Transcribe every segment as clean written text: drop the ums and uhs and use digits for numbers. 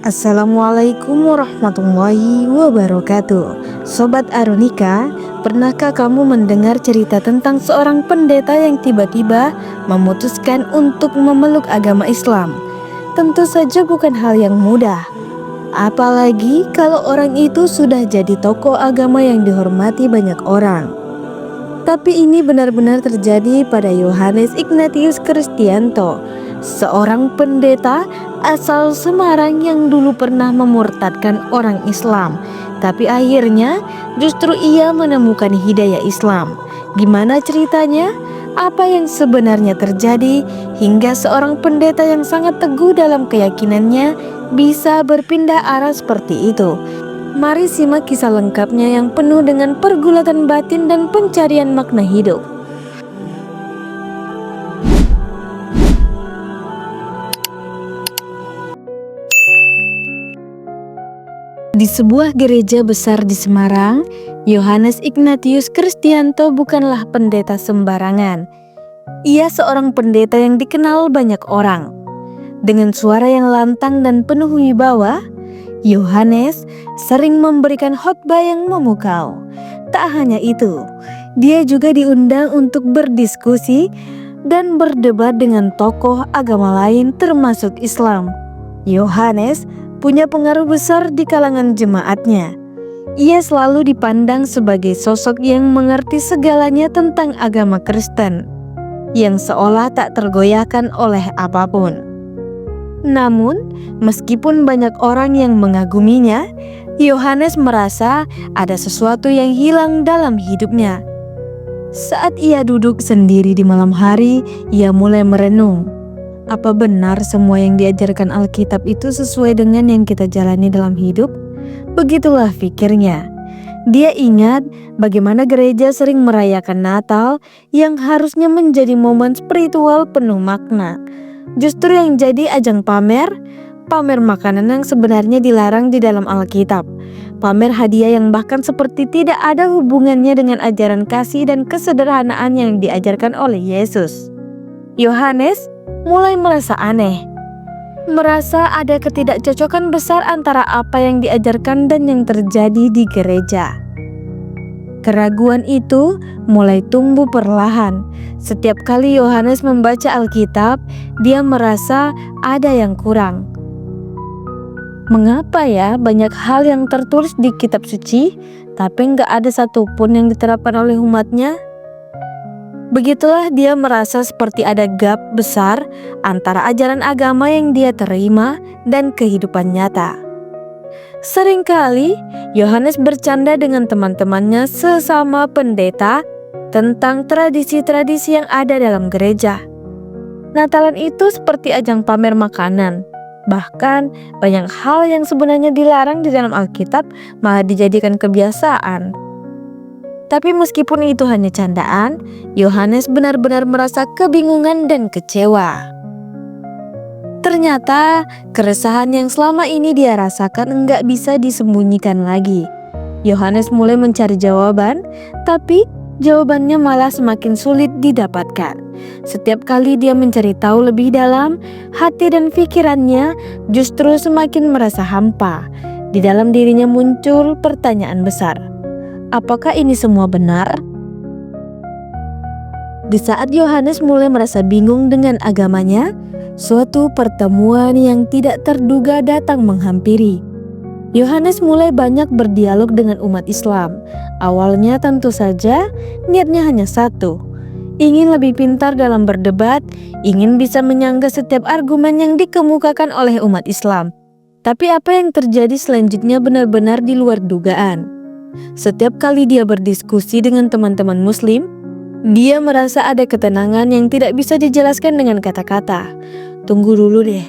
Assalamualaikum warahmatullahi wabarakatuh. Sobat Aronika, pernahkah kamu mendengar cerita tentang seorang pendeta yang tiba-tiba memutuskan untuk memeluk agama Islam? Tentu saja bukan hal yang mudah. Apalagi kalau orang itu sudah jadi tokoh agama yang dihormati banyak orang. Tapi ini benar-benar terjadi pada Yohanes Ignatius Kristianto, seorang pendeta asal Semarang yang dulu pernah memurtadkan orang Islam. Tapi akhirnya justru ia menemukan hidayah Islam. Gimana ceritanya? Apa yang sebenarnya terjadi hingga seorang pendeta yang sangat teguh dalam keyakinannya bisa berpindah arah seperti itu? Mari simak kisah lengkapnya yang penuh dengan pergulatan batin dan pencarian makna hidup. Di sebuah gereja besar di Semarang, Yohanes Ignatius Kristianto bukanlah pendeta sembarangan. Ia seorang pendeta yang dikenal banyak orang. Dengan suara yang lantang dan penuh wibawa, Yohanes sering memberikan khotbah yang memukau. Tak hanya itu, dia juga diundang untuk berdiskusi dan berdebat dengan tokoh agama lain termasuk Islam. Yohanes punya pengaruh besar di kalangan jemaatnya. Ia selalu dipandang sebagai sosok yang mengerti segalanya tentang agama Kristen, yang seolah tak tergoyahkan oleh apapun. Namun, meskipun banyak orang yang mengaguminya, Yohanes merasa ada sesuatu yang hilang dalam hidupnya. Saat ia duduk sendiri di malam hari, ia mulai merenung. Apa benar semua yang diajarkan Alkitab itu sesuai dengan yang kita jalani dalam hidup? Begitulah pikirnya. Dia ingat bagaimana gereja sering merayakan Natal yang harusnya menjadi momen spiritual penuh makna. Justru yang jadi ajang pamer makanan yang sebenarnya dilarang di dalam Alkitab. Pamer hadiah yang bahkan seperti tidak ada hubungannya dengan ajaran kasih dan kesederhanaan yang diajarkan oleh Yesus. Yohanes mulai merasa aneh. Merasa ada ketidakcocokan besar antara apa yang diajarkan dan yang terjadi di gereja. Keraguan itu mulai tumbuh perlahan. Setiap kali Yohanes membaca Alkitab, dia merasa ada yang kurang. Mengapa ya banyak hal yang tertulis di kitab suci, tapi nggak ada satupun yang diterapkan oleh umatnya? Begitulah dia merasa seperti ada gap besar antara ajaran agama yang dia terima dan kehidupan nyata. Seringkali Yohanes bercanda dengan teman-temannya sesama pendeta tentang tradisi-tradisi yang ada dalam gereja. Natalan itu seperti ajang pamer makanan. Bahkan banyak hal yang sebenarnya dilarang di dalam Alkitab malah dijadikan kebiasaan. Tapi meskipun itu hanya candaan, Yohanes benar-benar merasa kebingungan dan kecewa. Ternyata keresahan yang selama ini dia rasakan enggak bisa disembunyikan lagi. Yohanes mulai mencari jawaban, tapi jawabannya malah semakin sulit didapatkan. Setiap kali dia mencari tahu lebih dalam, hati dan pikirannya justru semakin merasa hampa. Di dalam dirinya muncul pertanyaan besar. Apakah ini semua benar? Di saat Yohanes mulai merasa bingung dengan agamanya, suatu pertemuan yang tidak terduga datang menghampiri. Yohanes mulai banyak berdialog dengan umat Islam. Awalnya tentu saja niatnya hanya satu, ingin lebih pintar dalam berdebat, ingin bisa menyangga setiap argumen yang dikemukakan oleh umat Islam. Tapi apa yang terjadi selanjutnya benar-benar di luar dugaan. Setiap kali dia berdiskusi dengan teman-teman Muslim, dia merasa ada ketenangan yang tidak bisa dijelaskan dengan kata-kata. Tunggu dulu deh,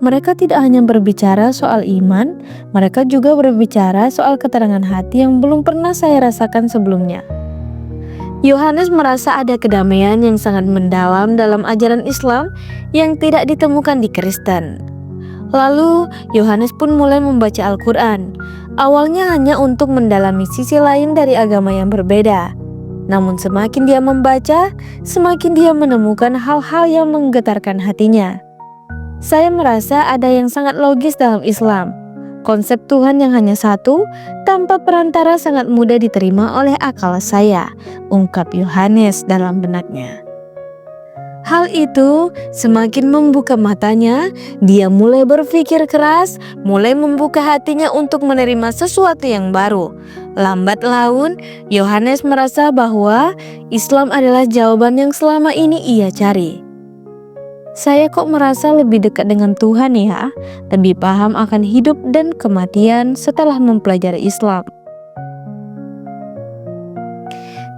mereka tidak hanya berbicara soal iman, mereka juga berbicara soal keterangan hati yang belum pernah saya rasakan sebelumnya. Yohanes merasa ada kedamaian yang sangat mendalam dalam ajaran Islam yang tidak ditemukan di Kristen. Lalu Yohanes pun mulai membaca Al-Quran. Awalnya hanya untuk mendalami sisi lain dari agama yang berbeda. Namun semakin dia membaca, semakin dia menemukan hal-hal yang menggetarkan hatinya. Saya merasa ada yang sangat logis dalam Islam. Konsep Tuhan yang hanya satu, tanpa perantara sangat mudah diterima oleh akal saya, ungkap Yohanes dalam benaknya. Hal itu semakin membuka matanya, dia mulai berpikir keras, mulai membuka hatinya untuk menerima sesuatu yang baru. Lambat laun, Yohanes merasa bahwa Islam adalah jawaban yang selama ini ia cari. Saya kok merasa lebih dekat dengan Tuhan ya, lebih paham akan hidup dan kematian setelah mempelajari Islam.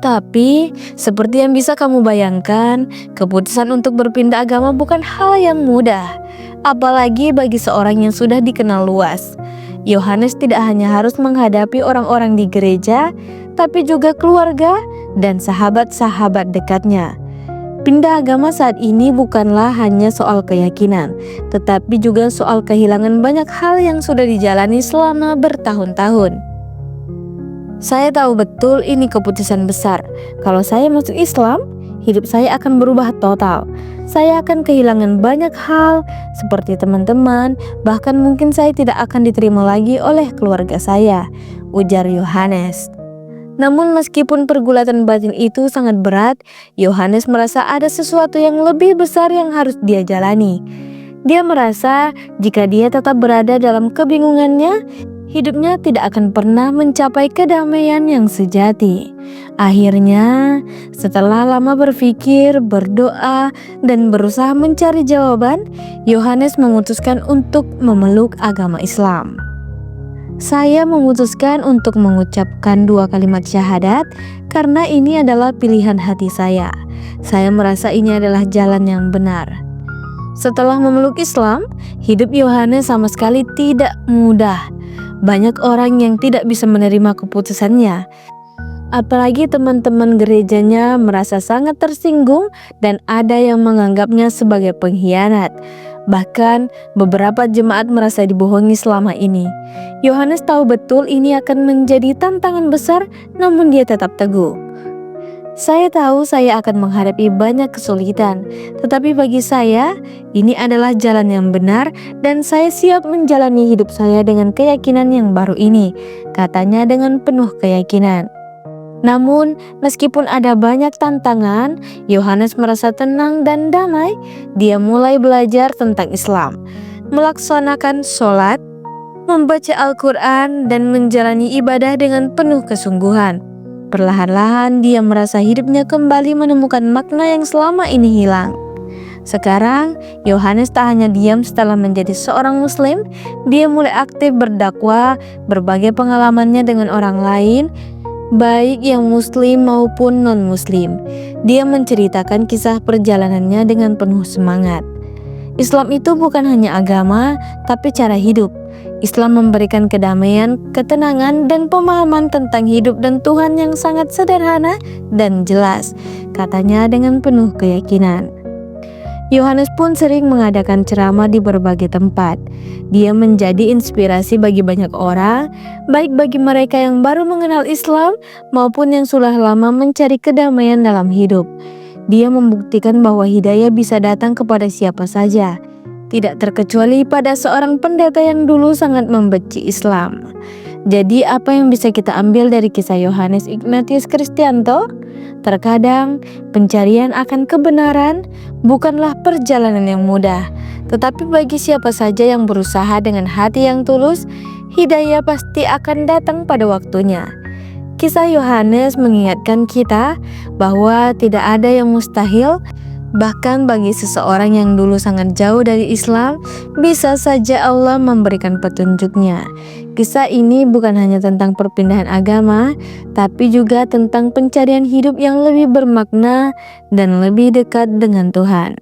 Tapi, seperti yang bisa kamu bayangkan, keputusan untuk berpindah agama bukan hal yang mudah, apalagi bagi seorang yang sudah dikenal luas. Yohanes tidak hanya harus menghadapi orang-orang di gereja, tapi juga keluarga dan sahabat-sahabat dekatnya. Pindah agama saat ini bukanlah hanya soal keyakinan, tetapi juga soal kehilangan banyak hal yang sudah dijalani selama bertahun-tahun. Saya tahu betul ini keputusan besar. Kalau saya masuk Islam, hidup saya akan berubah total. Saya akan kehilangan banyak hal seperti teman-teman, bahkan mungkin saya tidak akan diterima lagi oleh keluarga saya, ujar Yohanes. Namun meskipun pergulatan batin itu sangat berat, Yohanes merasa ada sesuatu yang lebih besar yang harus dia jalani. Dia merasa jika dia tetap berada dalam kebingungannya, hidupnya tidak akan pernah mencapai kedamaian yang sejati. Akhirnya, setelah lama berpikir, berdoa, dan berusaha mencari jawaban, Yohanes memutuskan untuk memeluk agama Islam. Saya memutuskan untuk mengucapkan 2 kalimat syahadat karena ini adalah pilihan hati saya. Saya merasa ini adalah jalan yang benar. Setelah memeluk Islam, hidup Yohanes sama sekali tidak mudah. Banyak orang yang tidak bisa menerima keputusannya. Apalagi teman-teman gerejanya merasa sangat tersinggung dan ada yang menganggapnya sebagai pengkhianat. Bahkan beberapa jemaat merasa dibohongi selama ini. Yohanes tahu betul ini akan menjadi tantangan besar, namun dia tetap teguh. Saya tahu saya akan menghadapi banyak kesulitan, tetapi bagi saya ini adalah jalan yang benar dan saya siap menjalani hidup saya dengan keyakinan yang baru ini, katanya dengan penuh keyakinan. Namun, meskipun ada banyak tantangan, Yohanes merasa tenang dan damai. Dia mulai belajar tentang Islam, melaksanakan sholat, membaca Al-Quran, dan menjalani ibadah dengan penuh kesungguhan. Perlahan-lahan dia merasa hidupnya kembali menemukan makna yang selama ini hilang. Sekarang, Yohanes tak hanya diam setelah menjadi seorang Muslim, dia mulai aktif berdakwah, berbagi pengalamannya dengan orang lain, baik yang Muslim maupun non-Muslim. Dia menceritakan kisah perjalanannya dengan penuh semangat. Islam itu bukan hanya agama, tapi cara hidup. Islam memberikan kedamaian, ketenangan, dan pemahaman tentang hidup dan Tuhan yang sangat sederhana dan jelas, katanya dengan penuh keyakinan. Yohanes pun sering mengadakan ceramah di berbagai tempat. Dia menjadi inspirasi bagi banyak orang, baik bagi mereka yang baru mengenal Islam maupun yang sudah lama mencari kedamaian dalam hidup. Dia membuktikan bahwa hidayah bisa datang kepada siapa saja, tidak terkecuali pada seorang pendeta yang dulu sangat membenci Islam. Jadi apa yang bisa kita ambil dari kisah Yohanes Ignatius Kristianto? Terkadang pencarian akan kebenaran bukanlah perjalanan yang mudah, tetapi bagi siapa saja yang berusaha dengan hati yang tulus, hidayah pasti akan datang pada waktunya. Kisah Yohanes mengingatkan kita bahwa tidak ada yang mustahil. Bahkan bagi seseorang yang dulu sangat jauh dari Islam, bisa saja Allah memberikan petunjuknya. Kisah ini bukan hanya tentang perpindahan agama, tapi juga tentang pencarian hidup yang lebih bermakna dan lebih dekat dengan Tuhan.